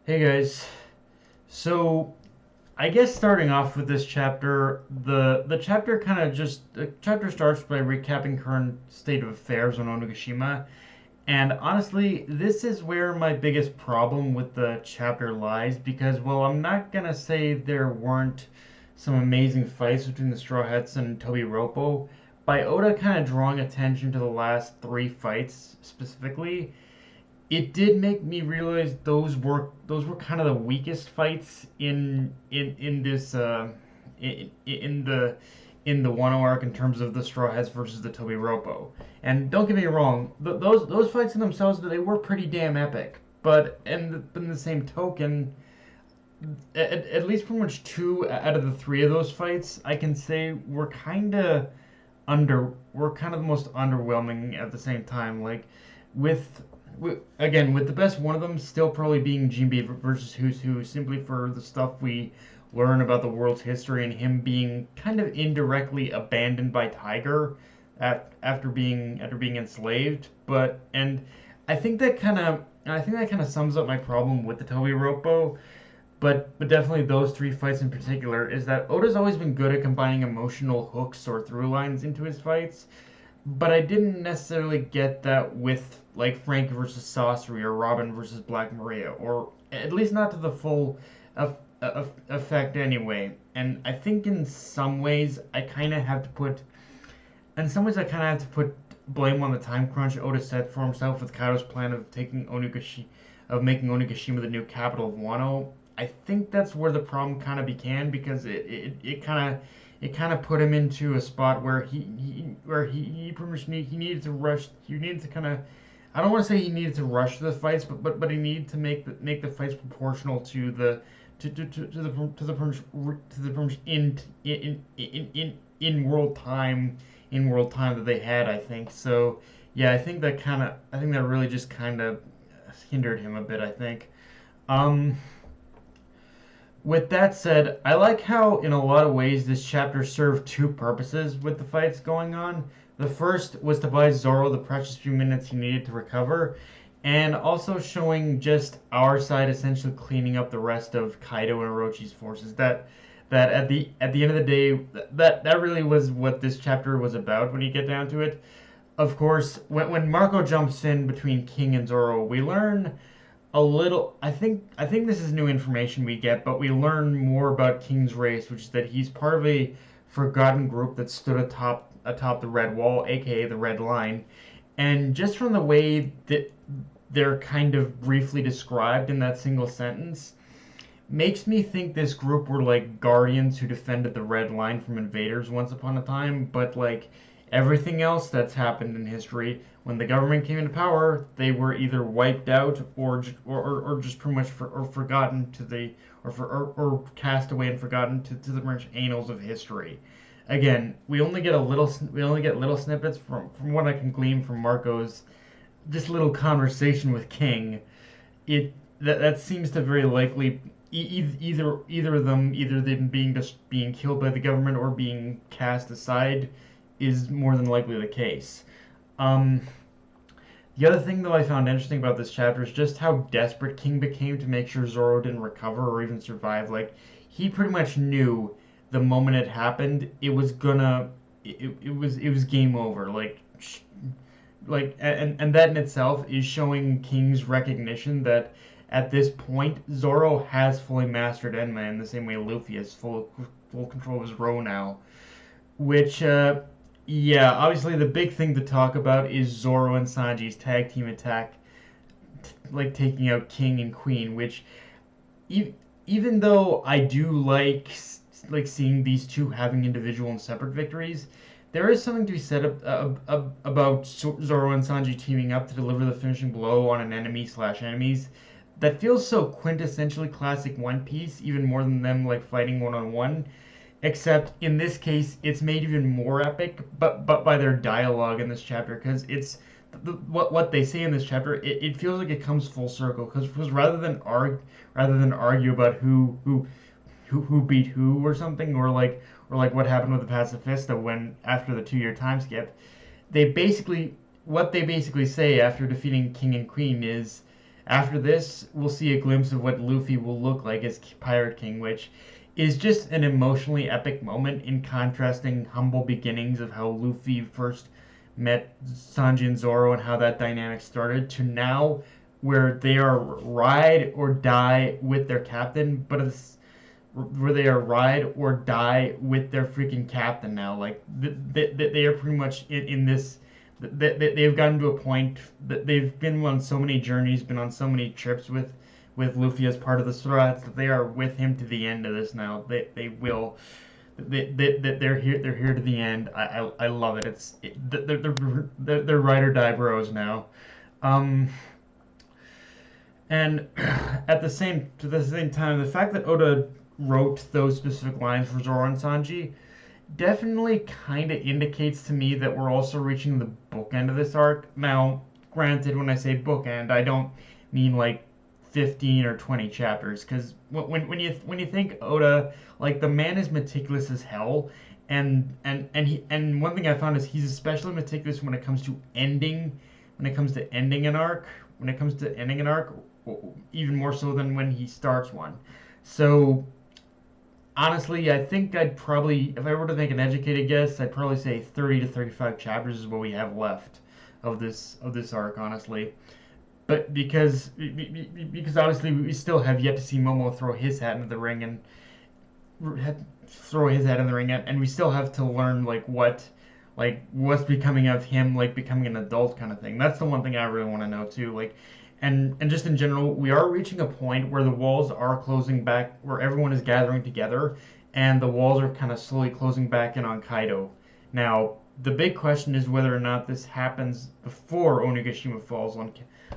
Hey guys. So I guess starting off with this chapter, the chapter kind of just the chapter starts by recapping current state of affairs on Onigashima, and honestly, this is where my biggest problem with the chapter lies because well, I'm not gonna say there weren't some amazing fights between the Straw Hats and Tobi Roppo. By Oda kind of drawing attention to the last three fights specifically, it did make me realize those were kind of the weakest fights in this in the Wano arc in terms of the Straw Hats versus the Tobi Roppo. And don't get me wrong, those fights in themselves they were pretty damn epic. But in the same token, at least pretty much two out of the three of those fights, I can say were kind of the most underwhelming at the same time. Like with, again with the best one of them still probably being Jinbei versus Who's Who, simply for the stuff we learn about the world's history and him being kind of indirectly abandoned by Tiger after being enslaved. But and I think that kind of sums up my problem with the Tobi Roppo, but definitely those three fights in particular is that Oda's always been good at combining emotional hooks or through lines into his fights, but I didn't necessarily get that with like Frank versus Sasori or Robin versus Black Maria, or at least not to the full effect anyway. And I think in some ways I kind of have to put blame on the time crunch Oda set for himself with Kaido's plan of making Onigashima the new capital of Wano. I think that's where the problem kind of began because it kind of put him into a spot where he pretty much he needed to rush. He needed to kind of, I don't want to say he needed to rush the fights, but he needed to make the fights proportional to the to the in world time that they had. I think so. Yeah, I think that really just kind of hindered him a bit. I think. Um, with that said, I like how, in a lot of ways, this chapter served two purposes with the fights going on. The first was to buy Zoro the precious few minutes he needed to recover, and also showing just our side essentially cleaning up the rest of Kaido and Orochi's forces. That at the end of the day, that really was what this chapter was about when you get down to it. Of course, when Marco jumps in between King and Zoro, we learn a little. I think this is new information we get, but we learn more about King's race, which is that he's part of a forgotten group that stood atop the Red Wall, aka the Red Line. And just from the way that they're kind of briefly described in that single sentence, makes me think this group were like guardians who defended the Red Line from invaders once upon a time, but like everything else that's happened in history, when the government came into power, they were either wiped out or just pretty much forgotten to the or cast away and forgotten to the French annals of history. Again, we only get little snippets from what I can glean from Marco's just little conversation with King. That seems to very likely either them being killed by the government or being cast aside is more than likely the case. Um, the other thing, though, I found interesting about this chapter is just how desperate King became to make sure Zoro didn't recover or even survive. Like, he pretty much knew the moment it happened, it was game over. And that in itself is showing King's recognition that at this point Zoro has fully mastered Enma in the same way Luffy has full control of his Row now. Which yeah, obviously the big thing to talk about is Zoro and Sanji's tag team attack, like taking out King and Queen. Which, e- even though I do like seeing these two having individual and separate victories, there is something to be said about Zoro and Sanji teaming up to deliver the finishing blow on an enemy slash enemies. That feels so quintessentially classic One Piece, even more than them like fighting one on one. Except in this case, it's made even more epic, but by their dialogue in this chapter, because what they say in this chapter, it feels like it comes full circle. Because rather than argue about who beat who or something, or like what happened with the Pacifista when after the 2 year time skip, they basically what they basically say after defeating King and Queen is After this, we'll see a glimpse of what Luffy will look like as Pirate King, which is just an emotionally epic moment in contrasting humble beginnings of how Luffy first met Sanji and Zoro and how that dynamic started to now where they are ride or die with their captain, but it's where they are ride or die with their freaking captain now. Like they are pretty much in this. They've gotten to a point that they've been on so many journeys, been on so many trips with Luffy as part of the Straws that they are with him to the end of this now. They will. They're here to the end. I love it. They're ride or die bros now. Um, and at the same time, the fact that Oda wrote those specific lines for Zoro and Sanji definitely kind of indicates to me that we're also reaching the bookend of this arc. Now, granted, when I say bookend, I don't mean like 15 or 20 chapters, because when you think Oda, like the man is meticulous as hell, and one thing I found is he's especially meticulous when it comes to ending an arc, even more so than when he starts one. So honestly, I think I'd probably, if I were to make an educated guess, I'd probably say 30 to 35 chapters is what we have left of this arc, honestly. But because obviously we still have yet to see Momo throw his hat into the ring and we still have to learn what's becoming of him, like becoming an adult kind of thing. That's the one thing I really want to know too. Like, and just in general, we are reaching a point where the walls are closing back, where everyone is gathering together, and the walls are kind of slowly closing back in on Kaido. Now, the big question is whether or not this happens before Onigashima falls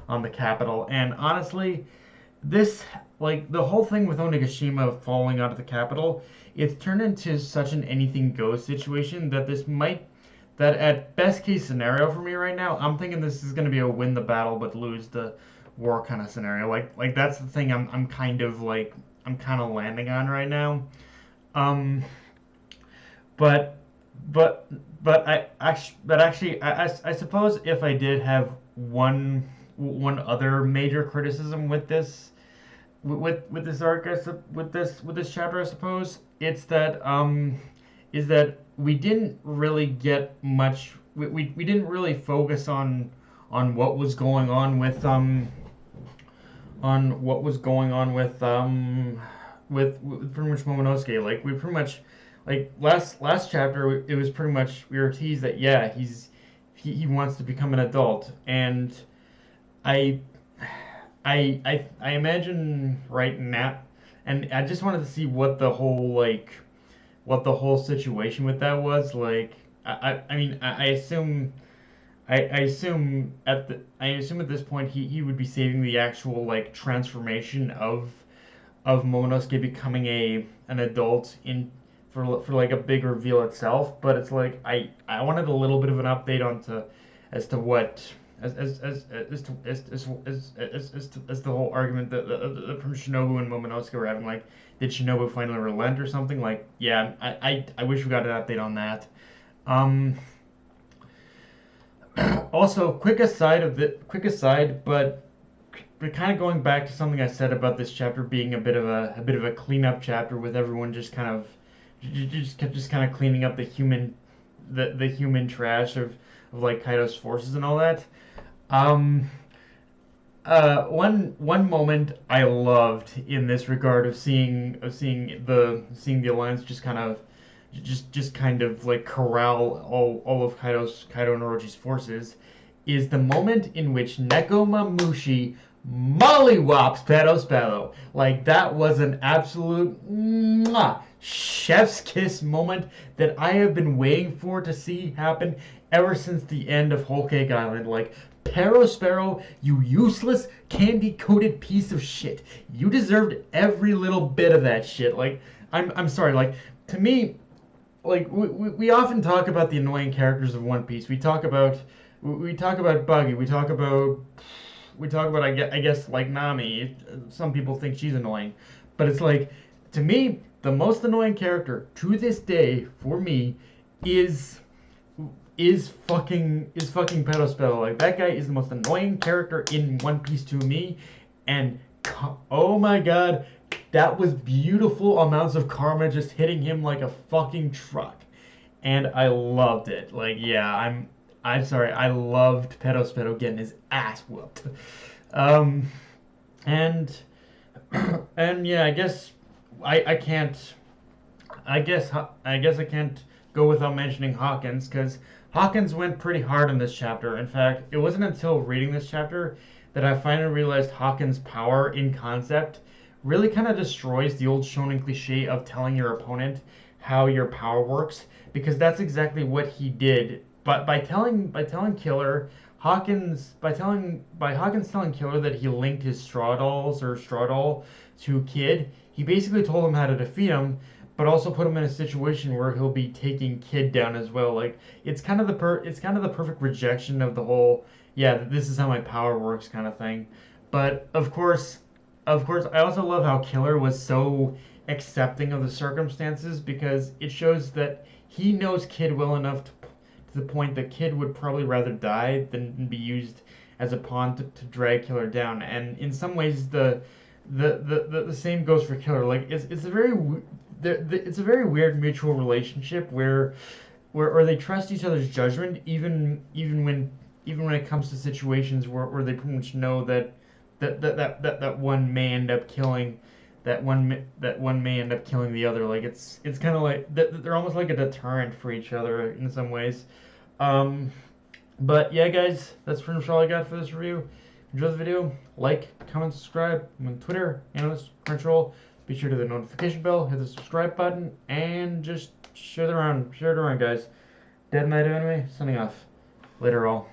on the capital. And honestly, this, like the whole thing with Onigashima falling out of the capital, it's turned into such an anything goes situation that at best case scenario for me right now, I'm thinking this is going to be a win the battle but lose the war kind of scenario. Like that's the thing I'm kind of landing on right now. Um, but but I suppose if I did have one other major criticism with this arc, with this chapter, I suppose it's that is that we didn't really get much. We didn't really focus on what was going on with pretty much Momonosuke. Like we pretty much like last chapter, it was pretty much we were teased that yeah he wants to become an adult, and I I imagine right now, and I just wanted to see what the whole situation with that was like. I mean I assume I assume at this point he would be saving the actual like transformation of Momonosuke becoming an adult in for like a big reveal itself. But it's like I wanted a little bit of an update onto as to what as the whole argument that from Shinobu and Momonosuke were having, like did Shinobu finally relent or something, like yeah I wish we got an update on that. um Also, quick aside, but kind of going back to something I said about this chapter being a bit of a cleanup chapter with everyone just kind of just kind of cleaning up the human trash of like Kaido's forces and all that. Um, one moment I loved in this regard of seeing the alliance just kind of like corral all of Kaido and Orochi's forces is the moment in which Neko Mamushi mollywops Perospello. Like that was an absolute chef's kiss moment that I have been waiting for to see happen ever since the end of Whole Cake Island. Like Perospero, you useless candy-coated piece of shit. You deserved every little bit of that shit. Like I'm sorry. Like to me, like we often talk about the annoying characters of One Piece. We talk about Buggy. We talk about I guess like Nami. Some people think she's annoying, but it's like to me the most annoying character to this day for me is is fucking Perospello. Like that guy is the most annoying character in One Piece to me, and oh my god, that was beautiful amounts of karma just hitting him like a fucking truck, and I loved it. Like, yeah, I'm sorry, I loved Pedospedo getting his ass whooped. Um, and and yeah, I can't I guess I can't go without mentioning Hawkins because Hawkins went pretty hard in this chapter. In fact, it wasn't until reading this chapter that I finally realized Hawkins' power in concept really kind of destroys the old shonen cliche of telling your opponent how your power works because that's exactly what he did. But by telling Killer by Hawkins telling Killer that he linked his Straw Doll to Kid, he basically told him how to defeat him, but also put him in a situation where he'll be taking Kid down as well. Like it's kind of the perfect rejection of the whole yeah, this is how my power works kind of thing. But of course, I also love how Killer was so accepting of the circumstances because it shows that he knows Kid well enough to the point that Kid would probably rather die than be used as a pawn to drag Killer down. And in some ways, the same goes for Killer. Like it's a very it's a very weird mutual relationship where they trust each other's judgment even when it comes to situations where they pretty much know that one may end up killing that one may end up killing the other. Like it's kind of like they're almost like a deterrent for each other in some ways. Um, but yeah, guys, that's pretty much all I got for this review. Enjoy the video, like, comment, subscribe. I'm on Twitter, Analyst, Crunchyroll. Be sure to hit the notification bell, hit the subscribe button, and just share it around, guys. Dead Knight Anime, signing off. Later, all.